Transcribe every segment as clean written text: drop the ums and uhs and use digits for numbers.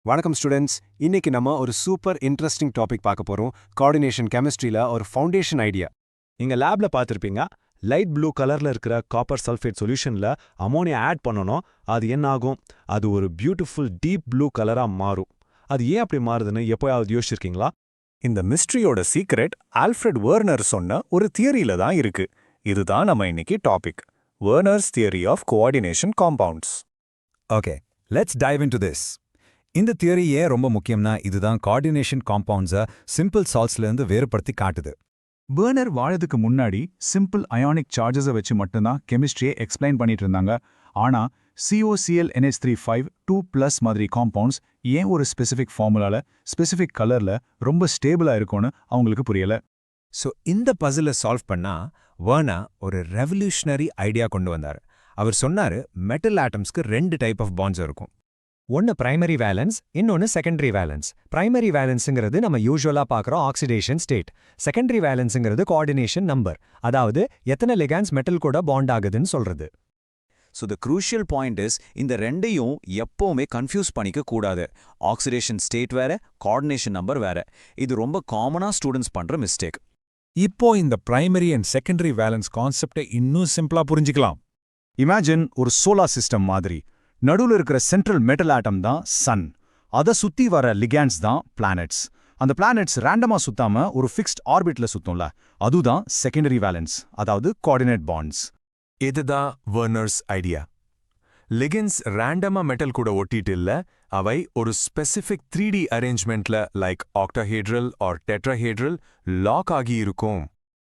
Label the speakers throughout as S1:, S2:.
S1: வணக்கம் ஸ்டூடெண்ட்ஸ். இன்னைக்கு நம்ம ஒரு சூப்பர் இன்ட்ரெஸ்டிங் டாபிக் பார்க்க போறோம். கோஆர்டினேஷன் கெமிஸ்ட்ரியில ஒரு ஃபவுண்டேஷன் ஐடியா.
S2: நீங்க லேப்ல பார்த்திருப்பீங்க, லைட் ப்ளூ கலர்ல இருக்கிற காப்பர் சல்ஃபேட் சொல்யூஷன்ல அமோனியா ஆட் பண்ணணும். அது என்ன ஆகும்? அது ஒரு பியூட்டிஃபுல் டீப் ப்ளூ கலரா மாறும். அது ஏன் அப்படி மாறுதுன்னு எப்போயாவது யோசிச்சிருக்கீங்களா?
S3: இந்த மிஸ்ட்ரியோட சீக்ரெட் ஆல்ஃபிரட் வெர்னர் சொன்ன ஒரு தியரியில தான் இருக்கு. இதுதான் நம்ம இன்னைக்கு topic, Werner's theory of coordination compounds.
S4: Okay, let's dive into this. இந்த தியரி ஏன் ரொம்ப முக்கியம்னா, இதுதான் கோஆர்டினேஷன் காம்பவுண்ட்ஸை சிம்பிள் சால்ட்ஸ்லேருந்து வேறுபடுத்தி காட்டுது.
S5: வெர்னர் வாழதுக்கு முன்னாடி சிம்பிள் அயானிக் சார்ஜஸை வச்சு மட்டும்தான் கெமிஸ்ட்ரியை எக்ஸ்பிளைன் பண்ணிட்டு இருந்தாங்க. ஆனா COCl(NH3) 2+ மாதிரி காம்பவுண்ட்ஸ் ஏன் ஒரு ஸ்பெசிஃபிக் ஃபார்முலால ஸ்பெசிஃபிக் கலர்ல ரொம்ப ஸ்டேபிளா இருக்கும்னு அவங்களுக்கு புரியல.
S6: ஸோ இந்த பசிலை சால்வ் பண்ணா வெர்னர் ஒரு ரெவல்யூஷனரி ஐடியா கொண்டு வந்தார். அவர் சொன்னாரு, மெட்டல் ஆட்டம்ஸ்க்கு 2 டைப் ஆஃப் பாண்ட்ஸ் இருக்கும். ஒன்று பிரைமரி வேலன்ஸ், இன்னொன்று செகண்டரி வேலன்ஸ். பிரைமரி வேலன்ஸுங்கிறது நம்ம யூஸ்வலாக பார்க்குற ஆக்சிடேஷன் ஸ்டேட். செகண்டரி வேலன்ஸுங்கிறது கோஆர்டினேஷன் நம்பர், அதாவது எத்தனை லிகான்ஸ் மெட்டல் கூட பாண்ட் ஆகுதுன்னு சொல்றது.
S7: So the crucial point is, இந்த ரெண்டையும் எப்போவுமே கன்ஃபியூஸ் பண்ணிக்க கூடாது. ஆக்சிடேஷன் ஸ்டேட் வேற, கோஆர்டினேஷன் நம்பர் வேற. இது ரொம்ப காமனாக ஸ்டூடெண்ட்ஸ் பண்ணுற மிஸ்டேக்.
S8: இப்போ இந்த பிரைமரி அண்ட் செகண்டரி வேலன்ஸ் கான்செப்டை இன்னும் சிம்பிளா புரிஞ்சுக்கலாம்.
S5: இமேஜின் ஒரு சோலார் சிஸ்டம் மாதிரி. நடுவில் இருக்கிற சென்ட்ரல் மெட்டல் ஆட்டம் தான் சன். அதை சுத்தி வர லிகான்ஸ் தான் பிளானட்ஸ். அந்த பிளானட்ஸ் ரேண்டமா சுத்தாம ஒரு ஃபிக்ஸ்ட் ஆர்பிட்ல சுத்தும்ல, அதுதான் செகண்டரி வேலன்ஸ், அதாவது கோஆர்டினேட் பாண்ட்ஸ்.
S9: இதுதான் வெர்னர்ஸ் ஐடியா. லிகன்ஸ் ரேண்டமா மெட்டல் கூட ஒட்டிட்டு இல்ல, அவை ஒரு ஸ்பெசிஃபிக் 3D அரேஞ்ச்மெண்ட்ல like octahedral or tetrahedral lock ஆகி இருக்கும்.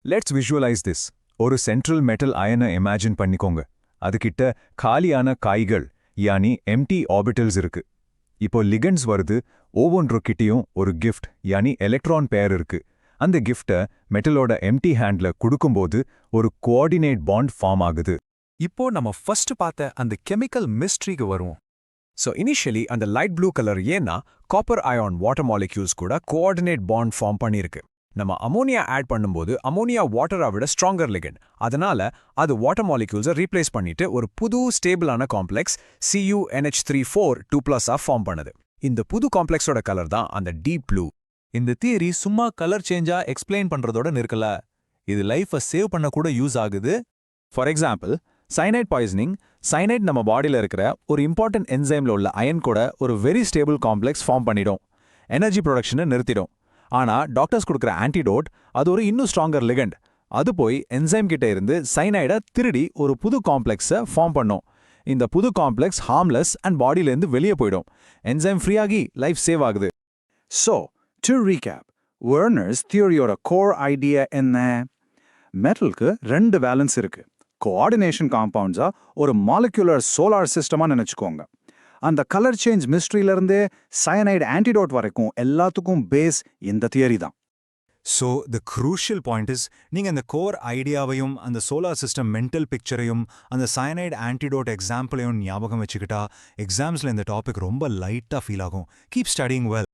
S3: Let's visualise this. ஒரு சென்ட்ரல் மெட்டல் அயனை இமேஜின் பண்ணிக்கோங்க. அதுகிட்ட காலியான காய்கள், யானி எம்டி ஆர்பிட்டல்ஸ் இருக்கு. இப்போ லிகன்ஸ் வருது, ஒவ்வொன்றுக்கிட்டையும் ஒரு கிஃப்ட் யானி எலக்ட்ரான் பேர் இருக்கு. அந்த கிஃப்டை மெட்டலோட எம்டி ஹேண்ட்ல கொடுக்கும்போது ஒரு கோஆர்டினேட் பாண்ட் ஃபார்ம் ஆகுது.
S8: இப்போ நம்ம ஃபர்ஸ்ட் பார்த்த அந்த கெமிக்கல் மிஸ்ட்ரிக்கு வருவோம்.
S1: ஸோ இனிஷியலி அந்த லைட் ப்ளூ கலர் ஏன்னா காப்பர் அயான் வாட்டர் மாலிக்யூல்ஸ் கூட கோஆர்டினேட் பாண்ட் ஃபார்ம் பண்ணியிருக்கு. நம்ம அமோனியா ஆட் பண்ணும்போது அமோனியா வாட்டரை விட ஸ்ட்ராங்கர் லிகண்ட், அதனால அது வாட்டர் மாலிக்யூல்ஸை ரீப்ளேஸ் பண்ணிட்டு ஒரு புது ஸ்டேபிளான காம்ப்ளெக்ஸ் CuNH3 2+ ஃபார்ம் பண்ணுது. இந்த புது காம்ப்ளெக்ஸோட கலர் தான் அந்த டீப் ப்ளூ.
S2: இந்த தியரி சும்மா கலர் சேஞ்சா எக்ஸ்பிளைன் பண்றதோட நிற்கல, இது லைஃபை சேவ் பண்ண கூட யூஸ் ஆகுது.
S7: For example, cyanide poisoning. Cyanide நம்ம பாடியில் இருக்கிற ஒரு இம்பார்ட்டன்ட் என்சைம்ல உள்ள அயன் கூட ஒரு வெரி ஸ்டேபிள் காம்ப்ளெக்ஸ் ஃபார்ம் பண்ணிடும், எனர்ஜி ப்ரொடக்ஷனை நிறுத்திடும். ஆனா டாக்டர்ஸ் கொடுக்குற ஆன்டிடோட் அது ஒரு இன்னும் ஸ்ட்ராங்கர் லிகண்ட். அது போய் என்சைம் கிட்ட இருந்து சைனைடை திருடி ஒரு புது காம்ப்ளெக்ஸை ஃபார்ம் பண்ணும். இந்த புது காம்ப்ளெக்ஸ் ஹார்ம்லெஸ் அண்ட் பாடியிலேருந்து வெளியே போயிடும். என்சைம் ஃப்ரீ ஆகி லைஃப் சேவ் ஆகுது.
S5: ஸோ டு ரீகேப், வெர்னர்ஸ் தியரியோட கோர் ஐடியா என்ன? மெட்டலுக்கு 2 வேலன்ஸ் இருக்கு. கோஆர்டினேஷன் காம்பவுண்ட்ஸா ஒரு மாலிகுலர் சோலார் சிஸ்டமா நினைச்சுக்கோங்க. அந்த கலர் சேஞ்ச் மிஸ்ட்ரியிலிருந்தே சயனைடு ஆன்டிடோட் வரைக்கும் எல்லாத்துக்கும் பேஸ் இந்த தியரி தான்.
S8: So the crucial point is, நீங்க அந்த கோர் ஐடியாவையும் அந்த சோலார் சிஸ்டம் மென்டல் பிக்சரையும் அந்த சயனைடு ஆன்டிடோட் எக்ஸாம்பிளையும் ஞாபகம் வச்சுக்கிட்டா எக்ஸாம்ஸ்ல இந்த டாபிக் ரொம்ப லைட்டா ஃபீல் ஆகும். Keep studying well.